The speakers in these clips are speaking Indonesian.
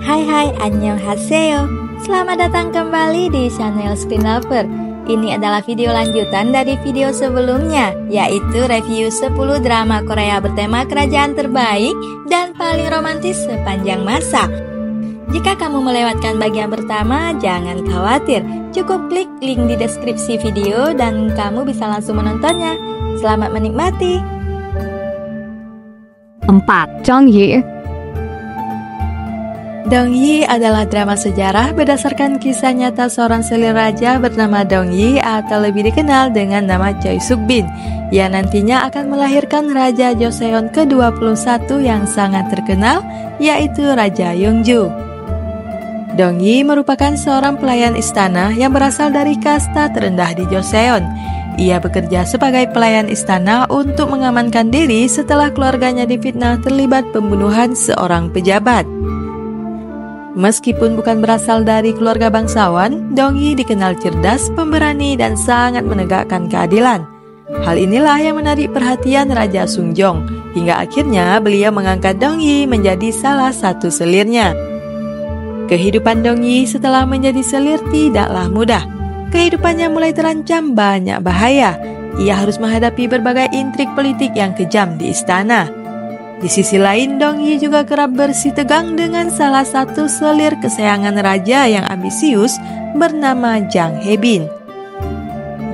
Hai, annyeonghaseyo. Selamat datang kembali di channel Screen Lover. Ini adalah video lanjutan dari video sebelumnya, yaitu review 10 drama Korea bertema kerajaan terbaik dan paling romantis sepanjang masa. Jika kamu melewatkan bagian pertama, jangan khawatir. Cukup klik link di deskripsi video dan kamu bisa langsung menontonnya. Selamat menikmati. 4. Dongyi. Dongyi adalah drama sejarah berdasarkan kisah nyata seorang selir raja bernama Dongyi atau lebih dikenal dengan nama Choi Suk-bin yang nantinya akan melahirkan Raja Joseon ke-21 yang sangat terkenal, yaitu Raja Yeongju. Dongyi merupakan seorang pelayan istana yang berasal dari kasta terendah di Joseon. Ia bekerja sebagai pelayan istana untuk mengamankan diri setelah keluarganya difitnah terlibat pembunuhan seorang pejabat. Meskipun bukan berasal dari keluarga bangsawan, Dongyi dikenal cerdas, pemberani, dan sangat menegakkan keadilan. Hal inilah yang menarik perhatian Raja Sungjong, hingga akhirnya beliau mengangkat Dongyi menjadi salah satu selirnya. Kehidupan Dongyi setelah menjadi selir tidaklah mudah. Kehidupannya mulai terancam banyak bahaya. Ia harus menghadapi berbagai intrik politik yang kejam di istana. Di sisi lain, Dongyi juga kerap bersitegang dengan salah satu selir kesayangan raja yang ambisius bernama Jang Hae-bin.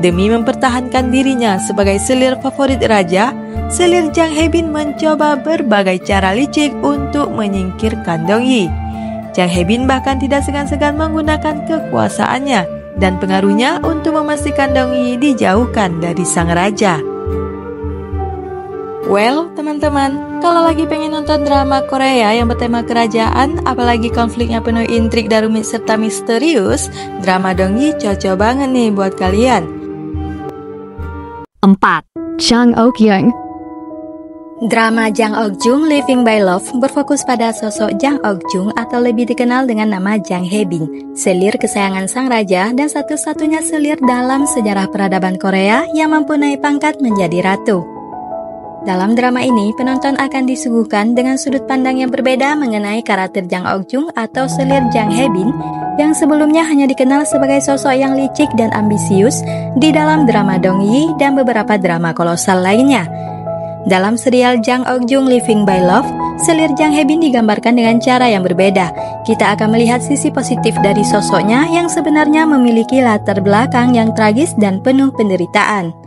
Demi mempertahankan dirinya sebagai selir favorit raja, selir Jang Hae-bin mencoba berbagai cara licik untuk menyingkirkan Dongyi. Jang Hae-bin bahkan tidak segan-segan menggunakan kekuasaannya dan pengaruhnya untuk memastikan Dongyi dijauhkan dari sang raja. Well, teman-teman, kalau lagi pengen nonton drama Korea yang bertema kerajaan, apalagi konfliknya penuh intrik dan rumit serta misterius, drama Dongyi cocok banget nih buat kalian. 4. Jang Ok-jung. Drama Jang Ok-jung Living by Love berfokus pada sosok Jang Ok-jung atau lebih dikenal dengan nama Jang Hae-bin, selir kesayangan sang raja dan satu-satunya selir dalam sejarah peradaban Korea yang mempunyai pangkat menjadi ratu. Dalam drama ini, penonton akan disuguhkan dengan sudut pandang yang berbeda mengenai karakter Jang Ok-jung atau selir Jang Hae-bin yang sebelumnya hanya dikenal sebagai sosok yang licik dan ambisius di dalam drama Dongyi dan beberapa drama kolosal lainnya. Dalam serial Jang Ok-jung Living by Love, selir Jang Hae-bin digambarkan dengan cara yang berbeda. Kita akan melihat sisi positif dari sosoknya yang sebenarnya memiliki latar belakang yang tragis dan penuh penderitaan.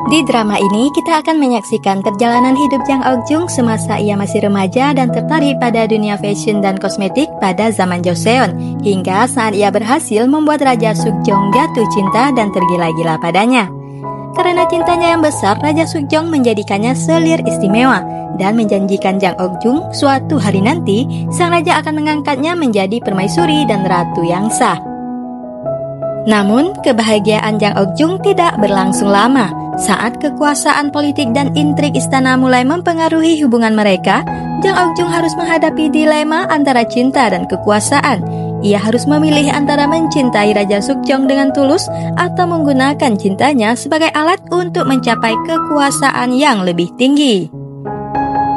Di drama ini, kita akan menyaksikan perjalanan hidup Jang Ok-jung semasa ia masih remaja dan tertarik pada dunia fashion dan kosmetik pada zaman Joseon, hingga saat ia berhasil membuat Raja Sukjong jatuh cinta dan tergila-gila padanya. Karena cintanya yang besar, Raja Sukjong menjadikannya selir istimewa dan menjanjikan Jang Ok-jung suatu hari nanti, sang raja akan mengangkatnya menjadi permaisuri dan ratu yang sah. Namun, kebahagiaan Jang Ok-jung tidak berlangsung lama. Saat kekuasaan politik dan intrik istana mulai mempengaruhi hubungan mereka, Jang Ok-jung harus menghadapi dilema antara cinta dan kekuasaan. Ia harus memilih antara mencintai Raja Sukjong dengan tulus atau menggunakan cintanya sebagai alat untuk mencapai kekuasaan yang lebih tinggi.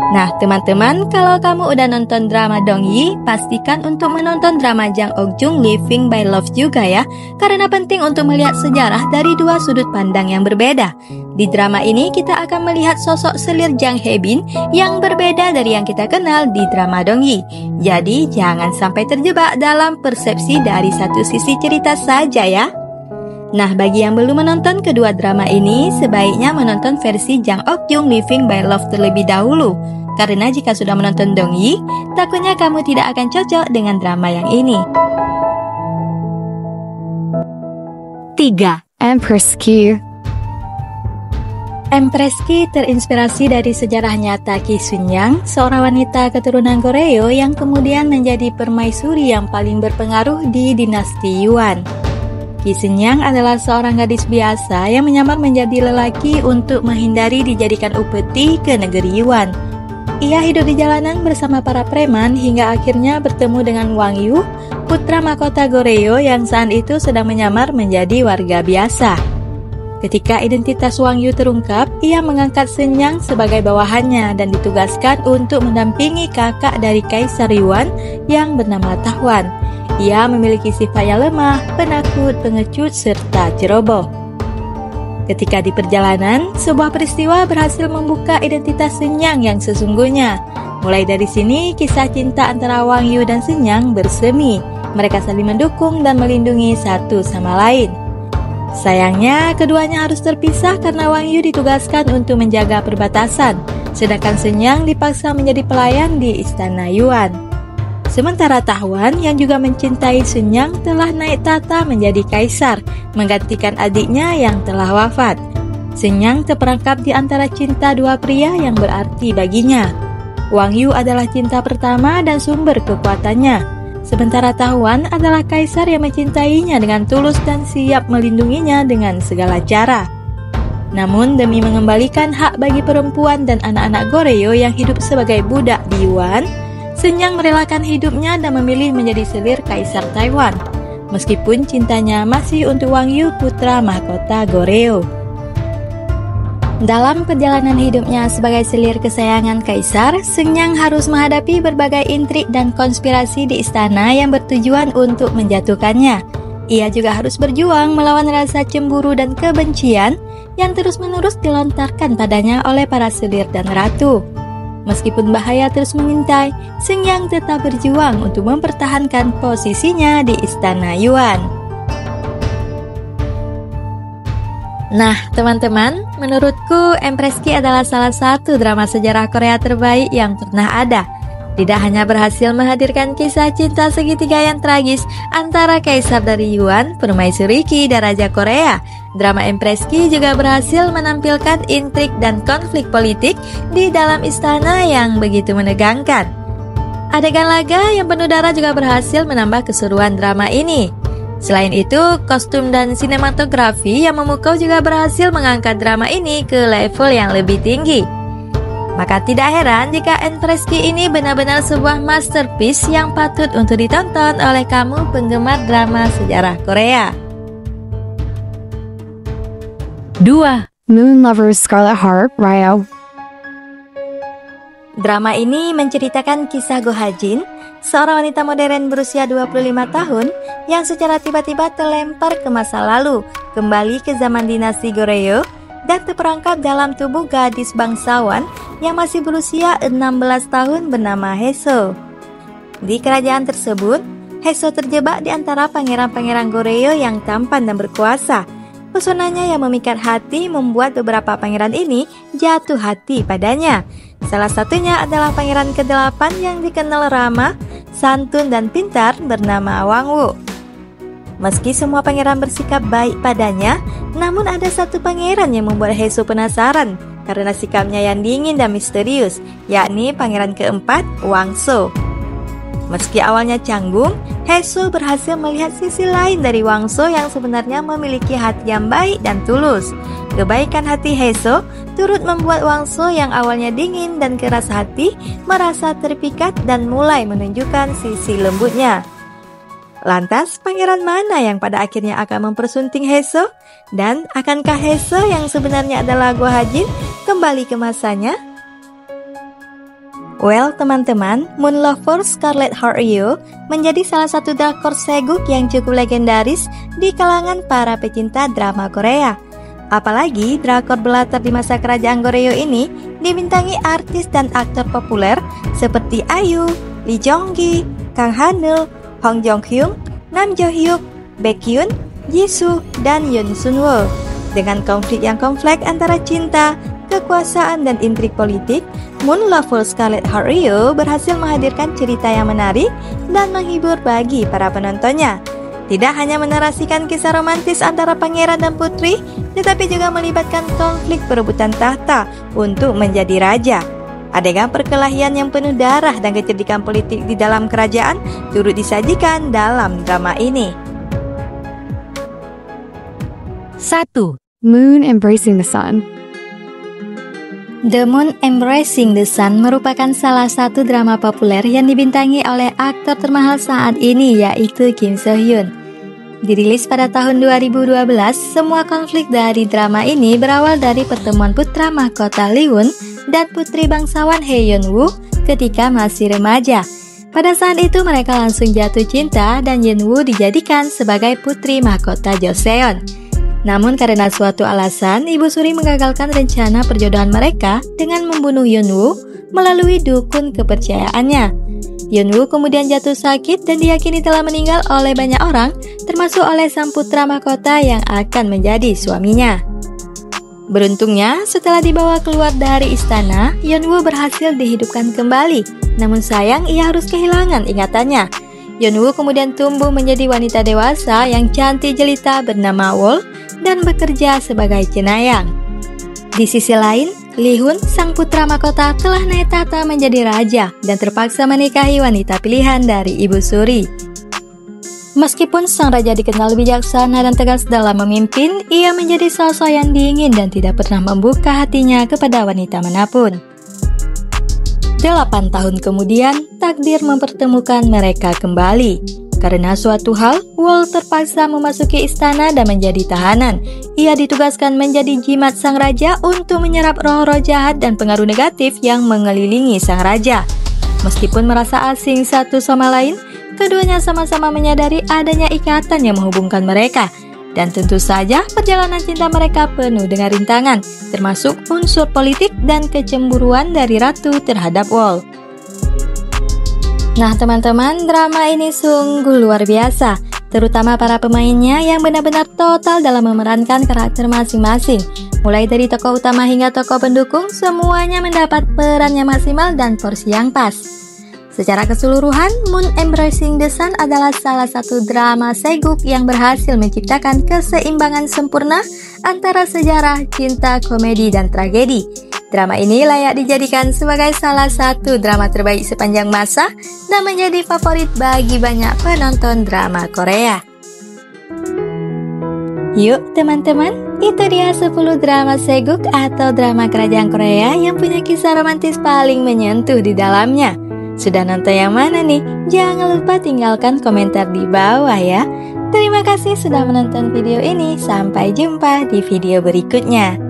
Nah, teman-teman, kalau kamu udah nonton drama Dongyi, pastikan untuk menonton drama Jang Ok-jung Living by Love juga ya, karena penting untuk melihat sejarah dari dua sudut pandang yang berbeda. Di drama ini, kita akan melihat sosok selir Jang Hae-bin yang berbeda dari yang kita kenal di drama Dongyi. Jadi, jangan sampai terjebak dalam persepsi dari satu sisi cerita saja ya. Nah, bagi yang belum menonton kedua drama ini, sebaiknya menonton versi Jang Ok-jung Living by Love terlebih dahulu. Karena jika sudah menonton Dongyi, takutnya kamu tidak akan cocok dengan drama yang ini. 3. Empress Ki. Empress Ki terinspirasi dari sejarah nyata Ki Sun-yang, seorang wanita keturunan Goryeo yang kemudian menjadi permaisuri yang paling berpengaruh di dinasti Yuan. Ki Sun-yang adalah seorang gadis biasa yang menyamar menjadi lelaki untuk menghindari dijadikan upeti ke negeri Yuan. Ia hidup di jalanan bersama para preman hingga akhirnya bertemu dengan Wang Yu, putra mahkota Goryeo yang saat itu sedang menyamar menjadi warga biasa. Ketika identitas Wang Yu terungkap, ia mengangkat Shenyang sebagai bawahannya dan ditugaskan untuk mendampingi kakak dari Kaisar Yuan yang bernama Tahuan. Ia memiliki sifat yang lemah, penakut, pengecut, serta ceroboh. Ketika di perjalanan, sebuah peristiwa berhasil membuka identitas Shenyang yang sesungguhnya. Mulai dari sini, kisah cinta antara Wang Yu dan Shenyang bersemi. Mereka saling mendukung dan melindungi satu sama lain. Sayangnya, keduanya harus terpisah karena Wang Yu ditugaskan untuk menjaga perbatasan, sedangkan Shenyang dipaksa menjadi pelayan di Istana Yuan. Sementara Tahuan yang juga mencintai Shenyang telah naik tahta menjadi kaisar, menggantikan adiknya yang telah wafat. Shenyang terperangkap di antara cinta dua pria yang berarti baginya. Wang Yu adalah cinta pertama dan sumber kekuatannya. Sementara Tahuan adalah kaisar yang mencintainya dengan tulus dan siap melindunginya dengan segala cara. Namun demi mengembalikan hak bagi perempuan dan anak-anak Goryeo yang hidup sebagai budak di Yuan, Shenyang merelakan hidupnya dan memilih menjadi selir kaisar Taiwan. Meskipun cintanya masih untuk Wang Yu, putra mahkota Goryeo. Dalam perjalanan hidupnya sebagai selir kesayangan kaisar, Shenyang harus menghadapi berbagai intrik dan konspirasi di istana yang bertujuan untuk menjatuhkannya. Ia juga harus berjuang melawan rasa cemburu dan kebencian yang terus-menerus dilontarkan padanya oleh para selir dan ratu. Meskipun bahaya terus mengintai, Shenyang tetap berjuang untuk mempertahankan posisinya di istana Yuan. Nah, teman-teman, menurutku Empress Ki adalah salah satu drama sejarah Korea terbaik yang pernah ada. Tidak hanya berhasil menghadirkan kisah cinta segitiga yang tragis antara kaisar dari Yuan, permaisuri Ki, dan Raja Korea, drama Empress Ki juga berhasil menampilkan intrik dan konflik politik di dalam istana yang begitu menegangkan. Adegan laga yang penuh darah juga berhasil menambah keseruan drama ini. Selain itu, kostum dan sinematografi yang memukau juga berhasil mengangkat drama ini ke level yang lebih tinggi. Maka tidak heran jika Empress Ki ini benar-benar sebuah masterpiece yang patut untuk ditonton oleh kamu penggemar drama sejarah Korea. 2. Moon Lovers Scarlet Heart Ryo. Drama ini menceritakan kisah Go Ha-jin, seorang wanita modern berusia 25 tahun yang secara tiba-tiba terlempar ke masa lalu, kembali ke zaman dinasti Goryeo, dan terperangkap dalam tubuh gadis bangsawan yang masih berusia 16 tahun bernama Haeseo. Di kerajaan tersebut, Haeseo terjebak di antara pangeran-pangeran Goryeo yang tampan dan berkuasa. Pesonanya yang memikat hati membuat beberapa pangeran ini jatuh hati padanya. Salah satunya adalah pangeran ke-8 yang dikenal ramah, santun dan pintar bernama Wang Wu. Meski semua pangeran bersikap baik padanya, namun ada satu pangeran yang membuat Haeseo penasaran karena sikapnya yang dingin dan misterius, yakni pangeran keempat, Wang So. Meski awalnya canggung, Haeseo berhasil melihat sisi lain dari Wang So yang sebenarnya memiliki hati yang baik dan tulus. Kebaikan hati Haeseo turut membuat Wang So yang awalnya dingin dan keras hati merasa terpikat dan mulai menunjukkan sisi lembutnya. Lantas, pangeran mana yang pada akhirnya akan mempersunting Haeseo? Dan akankah Haeseo yang sebenarnya adalah Go Ha-jin kembali ke masanya? Well, teman-teman, Moon Lovers Scarlet Heart Ryo menjadi salah satu drakor seguk yang cukup legendaris di kalangan para pecinta drama Korea. Apalagi drakor berlatar di masa kerajaan Goryeo ini dibintangi artis dan aktor populer seperti IU, Lee Jong-gi, Kang Han-eul, Hong Jong-hyun, Nam Jo-hyuk, Baekhyun, Jisoo, dan Yoon Sun-woo. Dengan konflik yang kompleks antara cinta, kekuasaan, dan intrik politik, Moon Lovers Scarlet Heart Ryo berhasil menghadirkan cerita yang menarik dan menghibur bagi para penontonnya. Tidak hanya menarasikan kisah romantis antara pangeran dan putri, tetapi juga melibatkan konflik perebutan tahta untuk menjadi raja. Adegan perkelahian yang penuh darah dan kecerdikan politik di dalam kerajaan turut disajikan dalam drama ini. 1. Moon Embracing the Sun. The Moon Embracing the Sun merupakan salah satu drama populer yang dibintangi oleh aktor termahal saat ini, yaitu Kim So Hyun. Dirilis pada tahun 2012, semua konflik dari drama ini berawal dari pertemuan putra mahkota Lee Won dan putri bangsawan Hye Yeon Woo ketika masih remaja. Pada saat itu mereka langsung jatuh cinta dan Yeon Woo dijadikan sebagai putri mahkota Joseon. Namun karena suatu alasan, Ibu Suri mengagalkan rencana perjodohan mereka dengan membunuh Yeon Woo melalui dukun kepercayaannya. Yeon Woo kemudian jatuh sakit dan diyakini telah meninggal oleh banyak orang, termasuk oleh sang putra mahkota yang akan menjadi suaminya. Beruntungnya, setelah dibawa keluar dari istana, Yeon Woo berhasil dihidupkan kembali. Namun sayang, ia harus kehilangan ingatannya. Yeon Woo kemudian tumbuh menjadi wanita dewasa yang cantik jelita bernama Wol dan bekerja sebagai cenayang. Di sisi lain, Lee Hun, sang putra mahkota, telah naik tahta menjadi raja dan terpaksa menikahi wanita pilihan dari Ibu Suri. Meskipun sang raja dikenal bijaksana dan tegas dalam memimpin, ia menjadi sosok yang dingin dan tidak pernah membuka hatinya kepada wanita manapun. 8 tahun kemudian, takdir mempertemukan mereka kembali. Karena suatu hal, Wol terpaksa memasuki istana dan menjadi tahanan. Ia ditugaskan menjadi jimat sang raja untuk menyerap roh-roh jahat dan pengaruh negatif yang mengelilingi sang raja. Meskipun merasa asing satu sama lain, keduanya sama-sama menyadari adanya ikatan yang menghubungkan mereka. Dan tentu saja perjalanan cinta mereka penuh dengan rintangan, termasuk unsur politik dan kecemburuan dari ratu terhadap Wol. Nah teman-teman, drama ini sungguh luar biasa, terutama para pemainnya yang benar-benar total dalam memerankan karakter masing-masing. Mulai dari tokoh utama hingga tokoh pendukung, semuanya mendapat perannya maksimal dan porsi yang pas. Secara keseluruhan, Moon Embracing the Sun adalah salah satu drama seguk yang berhasil menciptakan keseimbangan sempurna antara sejarah, cinta, komedi, dan tragedi. Drama ini layak dijadikan sebagai salah satu drama terbaik sepanjang masa dan menjadi favorit bagi banyak penonton drama Korea. Yuk teman-teman, itu dia 10 drama seguk atau drama kerajaan Korea yang punya kisah romantis paling menyentuh di dalamnya. Sudah nonton yang mana nih? Jangan lupa tinggalkan komentar di bawah ya. Terima kasih sudah menonton video ini. Sampai jumpa di video berikutnya.